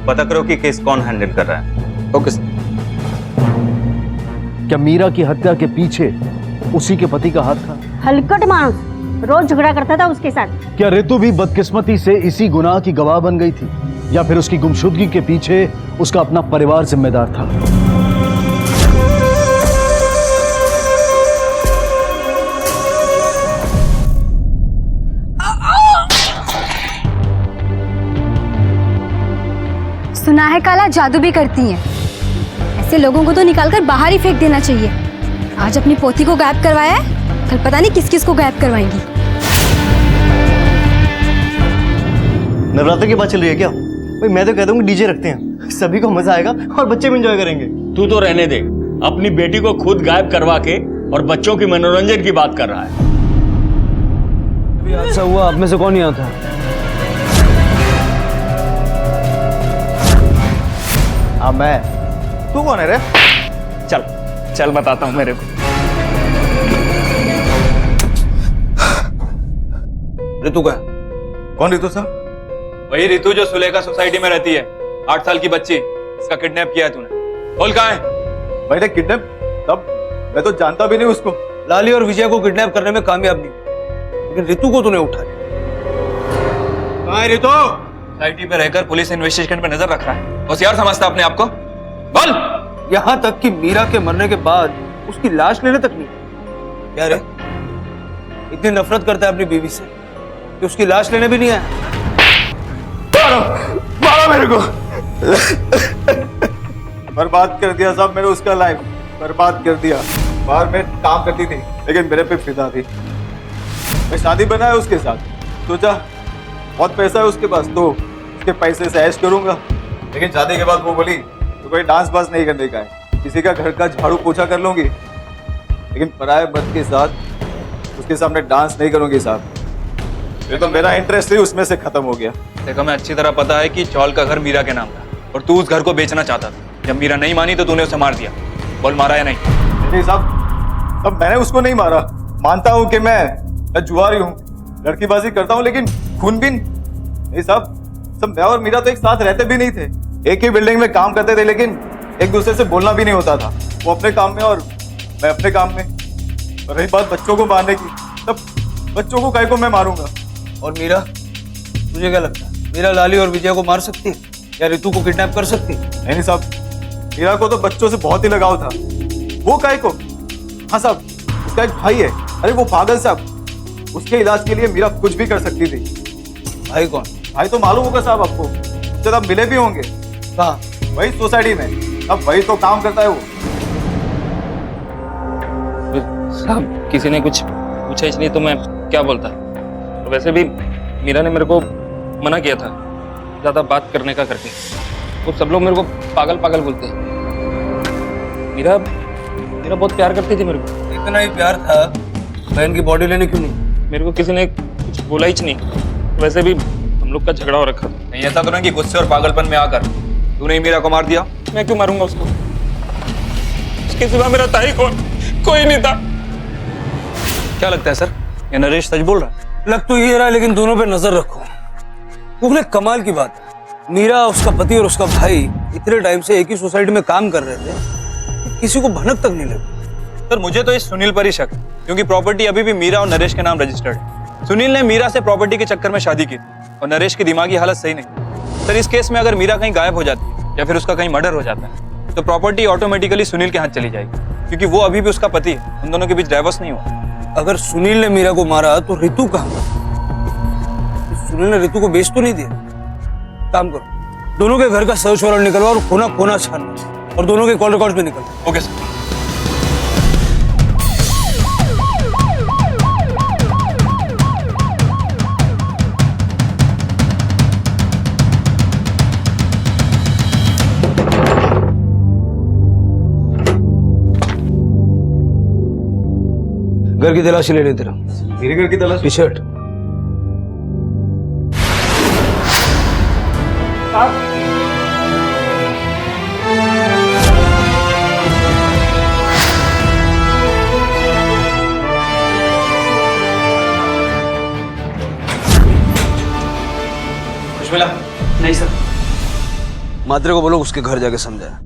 पता करो कि केस कौन हैंडल कर रहा है। Okay sir. क्या मीरा की हत्या के पीछे उसी के पति का हाथ था? हलकट मानुस, रोज झगड़ा करता था उसके साथ। क्या रितु भी बदकिस्मती से इसी गुनाह की गवाह बन गई थी, या फिर उसकी गुमशुदगी के पीछे उसका अपना परिवार जिम्मेदार था? सुना है काला जादू भी करती हैं। ऐसे लोगों को तो निकालकर बाहर ही फेंक देना चाहिए। आज अपनी पोती को गायब करवाया है, कल पता नहीं किस किस को गायब करवाएंगी। नवरात्र की बात चल रही है क्या? भाई मैं तो कहता हूँ डीजे रखते हैं, सभी को मजा आएगा और बच्चे भी एंजॉय करेंगे। तू तो रहने दे, अपनी बेटी को खुद गायब करवा के और बच्चों की मनोरंजन की बात कर रहा है। अभी हादसा हुआ, आप में से कौन यहाँ था? हाँ मैं। तू कौन है रे? चल चल बताता हूँ मेरे को। रितु का कौन रितु साहब? वही रितु जो सुलेखा सोसाइटी में रहती है, 8 साल की बच्ची, इसका किडनैप किया है तूने। बोल कहाँ है? मैंने किडनैप? तब मैं तो जानता भी नहीं उसको। लाली और विजय को किडनैप करने में कामयाब नहीं, लेकिन रितु को तूने उठा लिया। कहाँ है रितु? सोसाइटी पे रहकर पुलिस इन्वेस्टिगेशन पे नजर रख रहा है, होशियार समझता अपने आप को। बोल। यहाँ तक कि मीरा के मरने के बाद उसकी लाश लेने तक नहीं। क्या रे, इतनी नफरत करता है अपनी बीवी से कि उसकी लाश लेने भी नहीं आया? मारो मेरे को। बर्बाद कर दिया साहब मैंने उसका लाइफ, बर्बाद कर दिया। बाहर में काम करती थी लेकिन मेरे पे फिदा थी। मैं शादी बनाया उसके साथ, सोचा बहुत पैसा है उसके पास तो उसके पैसे से ऐश करूंगा, लेकिन शादी के बाद वो बोली तो कोई डांस बांस नहीं करने का है, किसी का घर का झाड़ू पोछा कर लूंगी, लेकिन पराये मर्द के साथ उसके सामने डांस नहीं करूंगी साहब। ये तो मेरा इंटरेस्ट ही उसमें से खत्म हो गया। देखो मैं अच्छी तरह पता है कि चौल का घर मीरा के नाम था और तू उस घर को बेचना चाहता था। जब मीरा नहीं मानी तो तूने उसे मार दिया। बोल मारा या नहीं? नहीं साहब, तब मैंने उसको नहीं मारा। मानता हूँ कि मैं जुआरी हूँ, लड़कीबाजी करता हूँ, लेकिन खूनबीन नहीं साहब। सब मैं और मीरा तो एक साथ रहते भी नहीं थे, एक ही बिल्डिंग में काम करते थे, लेकिन एक दूसरे से बोलना भी नहीं होता था। वो अपने काम में और मैं अपने काम में। और रही बात बच्चों को मारने की, तब बच्चों को काहे को मैं मारूंगा? और मीरा, तुझे क्या लगता है मीरा लाली और विजय को मार सकती है या रितु को किडनैप कर सकती है? नहीं साहब, मीरा को तो बच्चों से बहुत ही लगाव था। वो काहे को? हाँ साहब, उसका एक भाई है। अरे वो पागल साहब, उसके इलाज के लिए मीरा कुछ भी कर सकती थी। भाई कौन? भाई तो मालूम होगा साहब आपको, उससे आप मिले भी होंगे। कहाँ? वही सोसाइटी में। अब वही तो काम करता है वो। साहब किसी ने कुछ पूछा इसलिए तो मैं क्या बोलता। वैसे भी मीरा ने मेरे को मना किया था ज़्यादा बात करने का करके। वो सब लोग मेरे को पागल पागल बोलते हैं। मीरा बहुत प्यार करती थी मेरे को। इतना ही प्यार था, बहन की बॉडी लेने क्यों नहीं? मेरे को किसी ने कुछ बोला ही नहीं। वैसे भी हम लोग का झगड़ा हो रखा था। नहीं ऐसा तो नहीं कि गुस्से और पागलपन में आकर तूने मीरा को मार दिया? मैं क्यों मारूंगा उसको? उसके सिवा मेरा था ही कौन? कोई नहीं था। क्या लगता है सर, ये नरेश सच बोल रहा है? लग तो ये रहा, लेकिन दोनों पे नजर रखो। गोखले, कमाल की बात है, मीरा, उसका पति और उसका भाई इतने टाइम से एक ही सोसाइटी में काम कर रहे थे, किसी को भनक तक नहीं लगी। सर मुझे तो इस सुनील पर ही शक है, क्योंकि प्रॉपर्टी अभी भी मीरा और नरेश के नाम रजिस्टर्ड है। सुनील ने मीरा से प्रॉपर्टी के चक्कर में शादी की और नरेश की दिमागी हालत सही नहीं। सर इस केस में अगर मीरा कहीं गायब हो जाती है या फिर उसका कहीं मर्डर हो जाता है तो प्रॉपर्टी ऑटोमेटिकली सुनील के हाथ चली जाएगी, क्योंकि वो अभी भी उसका पति है। उन दोनों के बीच डाइवोर्स नहीं हुआ। अगर सुनील ने मीरा को मारा तो रितु कहाँ? सुनील ने रितु को बेच तो नहीं दिया? काम करो, दोनों के घर का सर्च वारंट निकलवा और कोना कोना छानना, और दोनों के कॉल रिकॉर्ड्स भी निकलवा। Okay sir. घर की तलाशी ले ले तेरा। मेरे घर की तलाशी? टी-शर्ट। कुछ मिला? नहीं सर। मात्रे को बोलो उसके घर जाके समझाया।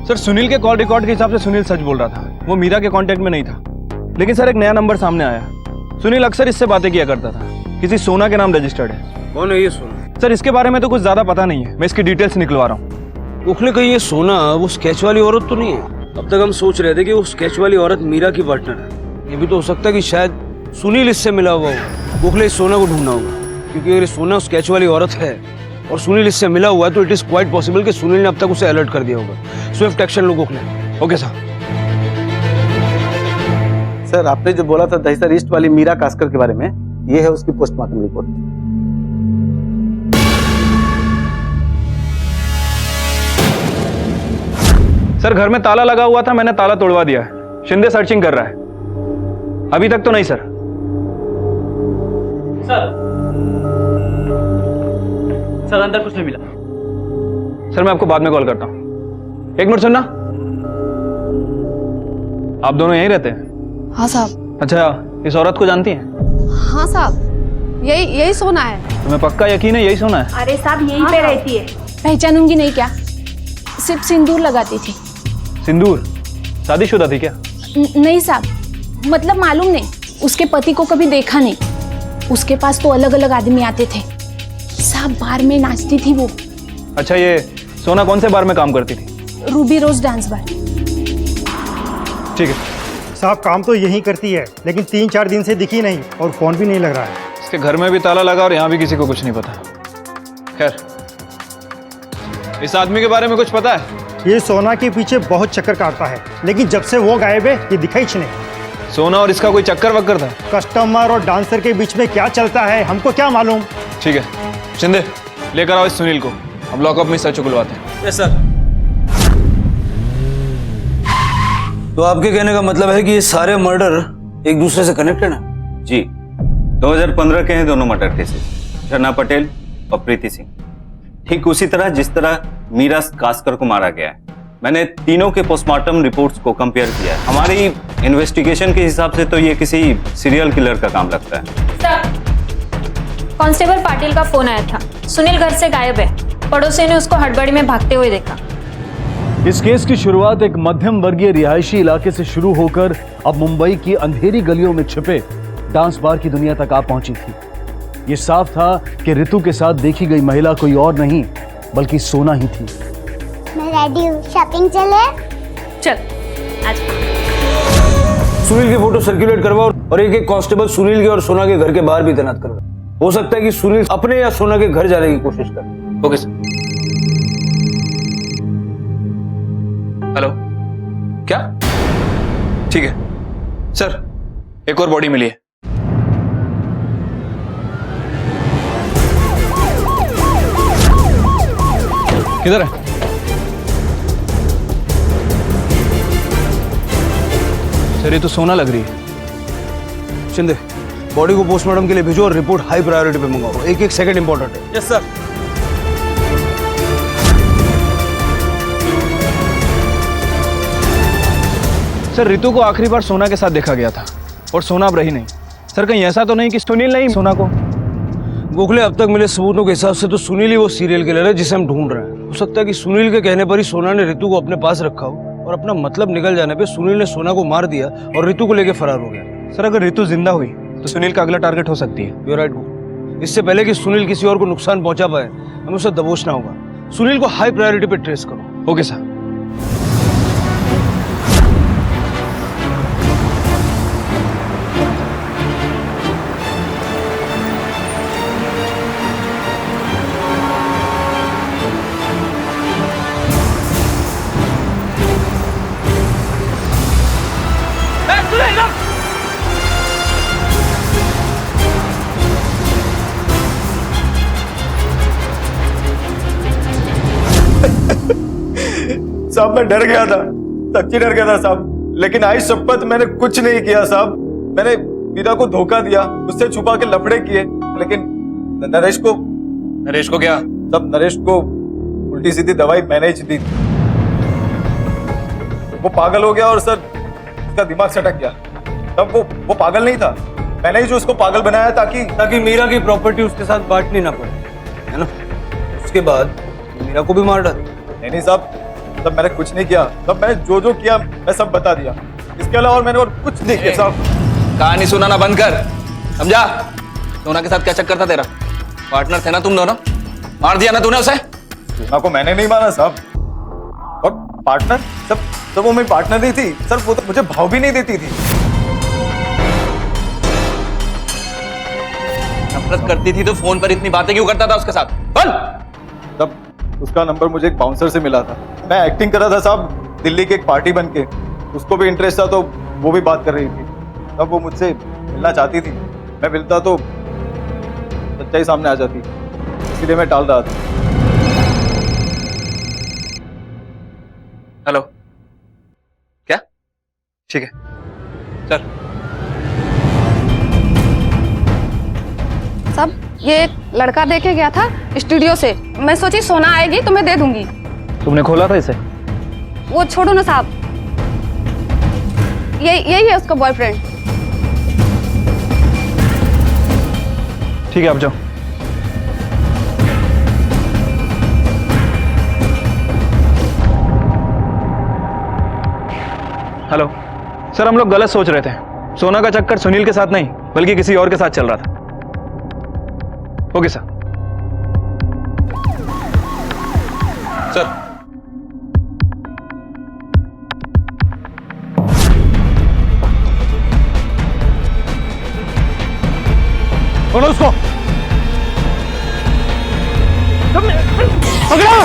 सर सुनील के कॉल रिकॉर्ड के हिसाब से सुनील सच बोल रहा था। वो मीरा के कांटेक्ट में नहीं था, लेकिन सर एक नया नंबर सामने आया। सुनील अक्सर इससे बातें किया करता था, किसी सोना के नाम रजिस्टर्ड है। कौन है ये सोना? सर इसके बारे में तो कुछ ज्यादा पता नहीं है, मैं इसकी डिटेल्स निकलवा रहा हूँ। गोखले, कहीं ये सोना वो स्केच वाली औरत तो नहीं है? अब तक हम सोच रहे थे कि वो स्केच वाली औरत मीरा की पार्टनर है। ये भी तो हो सकता है कि शायद सुनील इससे मिला हुआ हो। गोखले, इस सोना को ढूंढना होगा, क्योंकि अगर सोना स्केच वाली औरत है और सुनील इससे मिला हुआ है तो इट इज क्वाइट पॉसिबल कि सुनील ने अब तक उसे अलर्ट कर दिया होगा। स्विफ्ट एक्शन लो गोखले। Okay sir. सर आपने जो बोला था दहिसर ईस्ट वाली मीरा कास्कर के बारे में, ये है उसकी पोस्टमार्टम रिपोर्ट। सर घर में ताला लगा हुआ था, मैंने ताला तोड़वा दिया है। शिंदे सर्चिंग कर रहा है। अभी तक तो नहीं सर। सर अंदर कुछ नहीं मिला। सर मैं आपको बाद में कॉल करता हूं। एक मिनट सुनना, आप दोनों यहीं रहते हैं? हाँ साहब। अच्छा, इस औरत को जानती हैं? हाँ साहब, यही सोना है। तुम्हें पक्का यकीन है यही सोना है? अरे साहब यहीं पे रहती है। पहचानूंगी नहीं क्या? सिर्फ सिंदूर लगाती थी। सिंदूर? शादीशुदा थी क्या? नहीं साहब, मतलब मालूम नहीं, उसके पति को कभी देखा नहीं। उसके पास तो अलग अलग आदमी आते थे साहब, बार में नाचती थी वो। अच्छा, ये सोना कौन से बार में काम करती थी? रूबी रोज डांस बार। ठीक है साहब, काम तो यही करती है, लेकिन 3-4 दिन से दिखी नहीं और फोन भी नहीं लग रहा है। इसके घर में भी ताला लगा और यहाँ भी किसी को कुछ नहीं पता। खैर, इस आदमी के बारे में कुछ पता है? ये सोना के पीछे बहुत चक्कर काटता है, लेकिन जब से वो गायब है ये दिखा ही नहीं। सोना और इसका कोई चक्कर वक्कर था? कस्टमर और डांसर के बीच में क्या चलता है हमको क्या मालूम। ठीक है शिंदे, लेकर आओ इस सुनील को, हम लॉकअप में सर्च खुलवाते हैं। Yes sir. तो आपके कहने का मतलब है कि ये सारे मर्डर एक दूसरे से कनेक्टेड हैं? जी, 2015 के हैं दोनों मर्डर केसेस, झरना पटेल और प्रीति सिंह। ठीक उसी तरह जिस तरह मीरा कास्कर को मारा गया है। मैंने तीनों के पोस्टमार्टम रिपोर्ट्स को कंपेयर किया है। हमारी इन्वेस्टिगेशन के हिसाब से तो ये किसी सीरियल किलर का काम लगता है। सर, कांस्टेबल पाटिल का फोन आया था। सुनील घर से गायब है। पड़ोसी ने उसको हड़बड़ी में भागते हुए देखा। इस केस की शुरुआत एक मध्यम वर्गीय रिहायशी इलाके से शुरू होकर अब मुंबई की अंधेरी गलियों में छिपे डांस बार की दुनिया तक आ पहुंची थी। ये साफ था कि रितु के साथ देखी गई महिला कोई और नहीं बल्कि सोना ही थी। मैं रेडी हूँ, शॉपिंग चले? चल आज। सुनील की फोटो सर्कुलेट करवाओ और एक एक कांस्टेबल सुनील के और सोना के घर के बाहर भी तैनात करवाओ। हो सकता है कि सुनील अपने या सोना के घर जाने की कोशिश करे। Okay sir. हेलो, क्या? ठीक है सर, एक और बॉडी मिली है। किधर है? सर ये तो सोना लग रही है। शिंदे, बॉडी को पोस्टमार्टम के लिए भेजो और रिपोर्ट हाई प्रायोरिटी पे मंगाओ। एक सेकंड इंपॉर्टेंट है। Yes sir. सर रितु को आखिरी बार सोना के साथ देखा गया था और सोना अब रही नहीं। सर कहीं ऐसा तो नहीं कि सुनील नहीं सोना को? गोखले, अब तक मिले सबूतों के हिसाब से तो सुनील ही वो सीरियल किलर है जिसे हम ढूंढ रहे हैं। हो सकता है कि सुनील के कहने पर ही सोना ने रितु को अपने पास रखा हो और अपना मतलब निकल जाने पे सुनील ने सोना को मार दिया और रितु को लेकर फरार हो गया। सर अगर रितु जिंदा हुई तो सुनील का अगला टारगेट हो सकती है। You right. इससे पहले कि सुनील किसी और को नुकसान पहुंचा पाए हमें उसे दबोचना होगा। सुनील को हाई प्रायोरिटी पे ट्रेस करो। Okay sir. साहब मैं डर गया था, सच्ची डर गया था साहब, लेकिन आई शपथ मैंने कुछ नहीं किया साहब। मैंने मीरा को धोखा दिया, उससे छुपा के लफड़े किए, लेकिन नरेश को क्या? सब नरेश को उल्टी सीधी दवाई मैंने ही दी। वो पागल हो गया और सर उसका दिमाग सटक गया। तब वो पागल नहीं था, मैंने ही जो उसको पागल बनाया ताकि मीरा की प्रॉपर्टी उसके साथ बांटनी ना पड़े, है ना? उसके बाद मीरा को भी मार डाला। नहीं साहब, तब मैंने कुछ नहीं किया। तब मैंने जो किया मैं सब बता दिया। इसके अलावा और मैंने और कुछ नहीं किया साहब। कहानी सुनाना बंद कर, समझा? सोना के साथ क्या चक्कर था तेरा? पार्टनर थे ना तुम दोनों? मार दिया ना तूने उसे? सोना को मैंने नहीं मारा साहब। और पार्टनर सब वो मेरी पार्टनर नहीं थी सर, वो तो मुझे भाव भी नहीं देती थी। नफरत करती थी तो फोन पर इतनी बातें क्यों करता था उसके साथ? बोल। तब उसका नंबर मुझे एक बाउंसर से मिला था। मैं एक्टिंग कर रहा था साहब दिल्ली की एक पार्टी बन के। उसको भी इंटरेस्ट था तो वो भी बात कर रही थी। तब वो मुझसे मिलना चाहती थी, मैं मिलता तो सच्चाई सामने आ जाती, इसलिए मैं टाल रहा था। हेलो, क्या? ठीक है, चल। सब ये एक लड़का देखे गया था स्टूडियो से, मैं सोची सोना आएगी तो मैं दे दूंगी। तुमने खोला था इसे? वो छोड़ो ना साहब, यही है उसका बॉयफ्रेंड। ठीक है, आप जाओ। हेलो सर, हम लोग गलत सोच रहे थे। सोना का चक्कर सुनील के साथ नहीं बल्कि किसी और के साथ चल रहा था। Okay sir. सर, बोलो उसको। पकड़ो।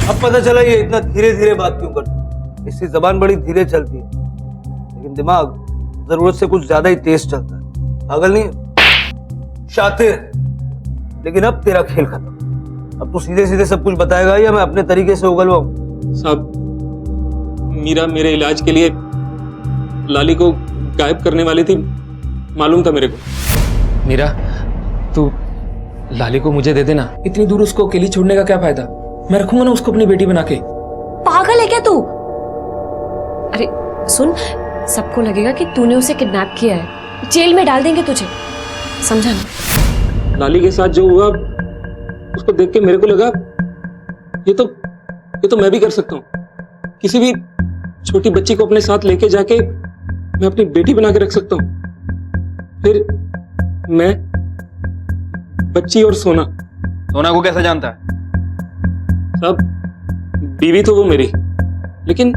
अब पता चला ये इतना धीरे धीरे बात क्यों करता है। इसकी जबान बड़ी धीरे चलती है, लेकिन दिमाग जरूरत से कुछ ज्यादा ही तेज चलता है। पागल नहीं, शातिर। लेकिन अब तेरा खेल खत्म। अब तू सीधे सीधे सब कुछ बताएगा या मैं अपने तरीके से उगलवाऊं? साहब, मीरा मेरे इलाज के लिए लाली को गायब करने वाली थी, मालूम था मेरे को। मीरा, तू लाली को मुझे दे देना। इतनी दूर उसको अकेली छोड़ने का क्या फायदा? मैं रखूंगा ना उसको अपनी बेटी बना के। पागल है क्या तू? अरे सुन, सबको लगेगा कि तूने उसे किडनैप किया है, जेल में डाल देंगे तुझे, समझा ना? लाली के साथ जो हुआ उसको देख के मेरे को लगा ये तो मैं भी कर सकता हूँ। किसी भी छोटी बच्ची को अपने साथ लेके जाके मैं अपनी बेटी बना के रख सकता हूँ। फिर मैं, बच्ची और सोना। सोना को कैसे जानता है? साहब, बीवी तो वो मेरी, लेकिन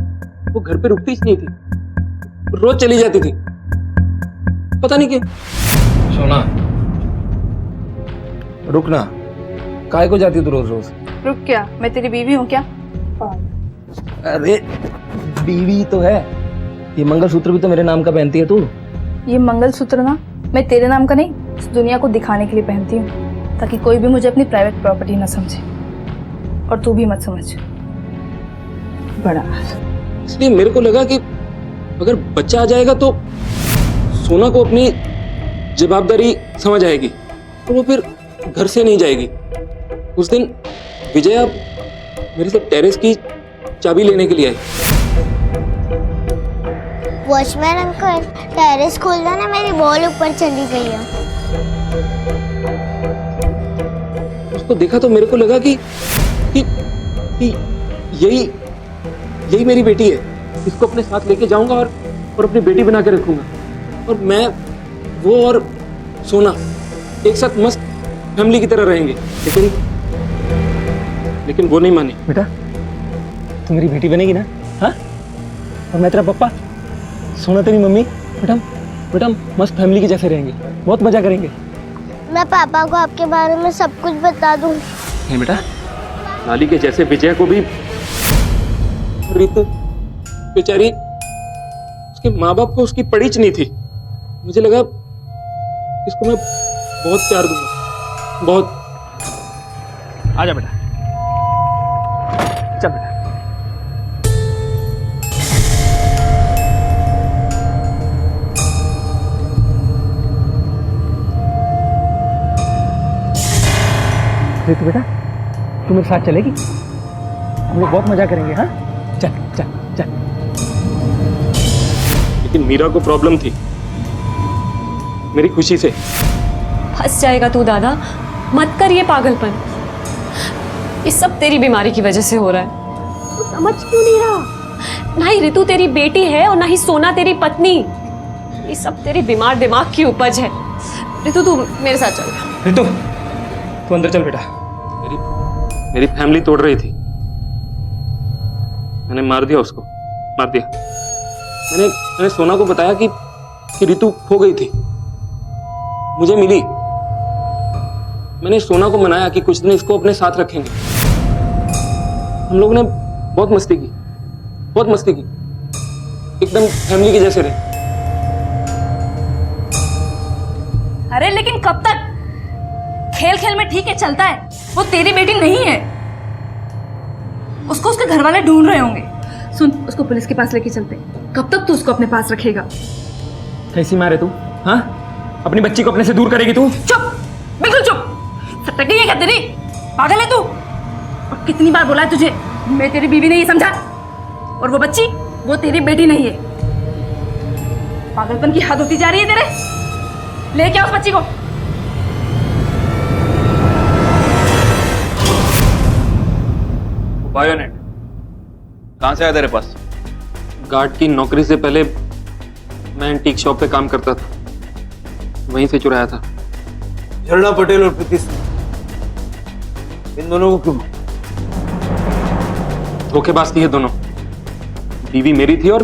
वो घर पे रुकती ही नहीं थी, रोज चली जाती थी, पता नहीं क्यों। सोना, रुकना। काय को जाती तू रोज रोज? रुक क्या, मैं तेरी बीवी हूँ क्या? अरे बीवी तो है, ये मंगलसूत्र भी तो मेरे नाम का पहनती है तू। ये मंगलसूत्र ना मैं तेरे नाम का नहीं, इस दुनिया को दिखाने के लिए पहनती हूँ, ताकि कोई भी मुझे अपनी प्राइवेट प्रॉपर्टी ना समझे, और तू भी मत समझ। बड़ा इसलिए मेरे को लगा कि अगर बच्चा आ जाएगा तो सोना को अपनी जवाबदारी समझ आएगी और वो फिर घर से नहीं जाएगी। उस दिन विजया मेरे से टेरेस की चाबी लेने के लिए आई। वॉचमैन अंकल, टेरेस खोल देना, मेरी बॉल ऊपर चली गई है। उसको देखा तो मेरे को लगा कि यही मेरी बेटी है। इसको अपने साथ लेके जाऊंगा और अपनी बेटी बना के रखूंगा, और मैं, वो और सोना एक साथ मस्त फैमिली की तरह रहेंगे। लेकिन वो नहीं मानी। बेटा, तू मेरी बेटी बनेगी ना? हाँ, और मैं तेरा पापा, सोना तेरी मम्मी। बेटा मस्त फैमिली के जैसे रहेंगे, बहुत मजा करेंगे। मैं पापा को आपके बारे में सब कुछ बता दूंगी। नहीं बेटा, लाली के जैसे विजय को भी, रितु बेचारी, उसके माँ बाप को उसकी पड़ीच नहीं थी। मुझे लगा इसको मैं बहुत प्यार दूंगा, बहुत। आजा बेटा, चल बेटा। रितु बेटा, तू मेरे साथ चलेगी? हम लोग बहुत मजा करेंगे। हाँ, चल चल चल। लेकिन मीरा को प्रॉब्लम थी मेरी खुशी से। फंस जाएगा तू दादा, मत कर ये पागलपन। ये सब तेरी बीमारी की वजह से हो रहा है। तू समझ क्यों नहीं रहा? ना ही रितु तेरी बेटी है और ना ही सोना तेरी पत्नी। ये सब तेरे बीमार दिमाग की उपज है। रितु, तू मेरे साथ चल। रितु, तू अंदर चल बेटा। मेरी फैमिली तोड़ रही थी, मैंने मार दिया उसको, मार दिया। मैंने सोना को बताया कि रितु खो गई थी, मुझे मिली। मैंने सोना को मनाया कि कुछ दिन इसको अपने साथ रखेंगे। हम लोगों ने बहुत मस्ती की, बहुत मस्ती की, एकदम फैमिली के जैसे रहे। अरे लेकिन कब तक? खेल खेल में ठीक है, चलता है, वो तेरी बेटी नहीं है। उसको उसके घर वाले ढूंढ रहे होंगे। सुन, उसको पुलिस के पास लेके चलते। कब तक तू उसको अपने पास रखेगा? कैसी माँ है तू? हाँ, अपनी बच्ची को अपने से दूर करेगी तू? चुप, बिल्कुल चुप। सटकी है क्या तेरी? पागल है तू? और कितनी बार बोला है तुझे, मैं तेरी बीवी नहीं, समझा? और वो बच्ची, वो तेरी बेटी नहीं है। पागलपन की हद होती जा रही है तेरे। ले क्या उस बच्ची को? बायोनेट कहाँ से आया तेरे पास? गार्ड की नौकरी से पहले मैं एंटीक शॉप पे काम करता था, वहीं से चुराया था। झरना पटेल और प्रीति सिंह, इन दोनों को क्यों? धोखेबाज थी ये दोनों। बीवी मेरी थी और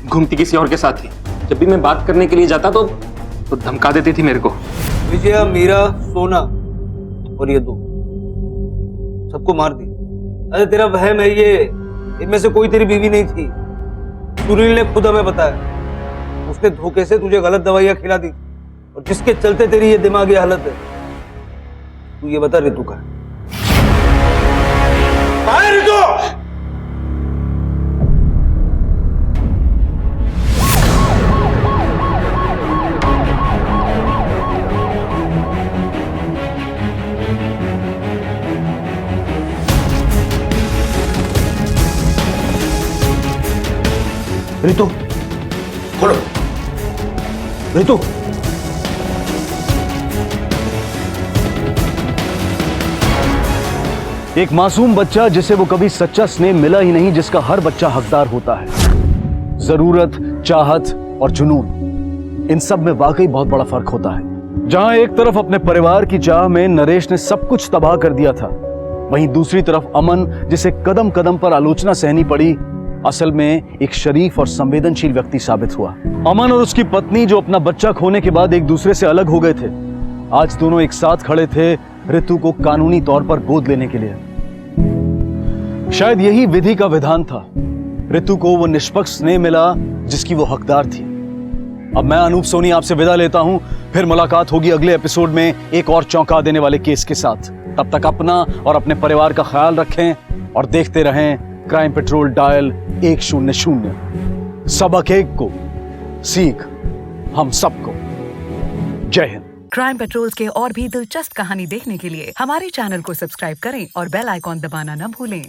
घूमती किसी और के साथ थी। जब भी मैं बात करने के लिए जाता तो धमका देती थी मेरे को। विजया, मीरा, सोना और ये दो सबको मार दिया। अरे तेरा वहम है ये, इनमें से कोई तेरी बीवी नहीं थी। सुनील ने खुद हमें बताया, उसने धोखे से तुझे गलत दवाइयां खिला दी और जिसके चलते तेरी ये दिमागी हालत है। तू ये बता, रितु का है? रितु! रितु, खोलो। रितु, एक मासूम बच्चा जिसे वो कभी सच्चा स्नेह मिला ही नहीं, जिसका हर बच्चा हकदार होता है। जरूरत, चाहत और जुनून, इन सब में वाकई बहुत बड़ा फर्क होता है। जहां एक तरफ अपने परिवार की चाह में नरेश ने सब कुछ तबाह कर दिया था, वहीं दूसरी तरफ अमन, जिसे कदम कदम पर आलोचना सहनी पड़ी, असल में एक शरीफ और संवेदनशील व्यक्ति साबित हुआ। अमन और उसकी पत्नी, जो अपना बच्चा खोने के बाद एक दूसरे से अलग हो गए थे, आज दोनों एक साथ खड़े थे रितु को कानूनी तौर पर गोद लेने के लिए। शायद यही विधि का विधान था। रितु को वो निष्पक्ष स्नेह मिला जिसकी वो हकदार थी। अब मैं अनूप सोनी आपसे विदा लेता हूं। फिर मुलाकात होगी अगले एपिसोड में एक और चौंका देने वाले केस के साथ। तब तक अपना और अपने परिवार का ख्याल रखें और देखते रहें क्राइम पेट्रोल डायल 100। सबक एक को, सीख हम सबको। जय हिंद। क्राइम पेट्रोल के और भी दिलचस्प कहानी देखने के लिए हमारे चैनल को सब्सक्राइब करें और बेल आइकॉन दबाना न भूलें।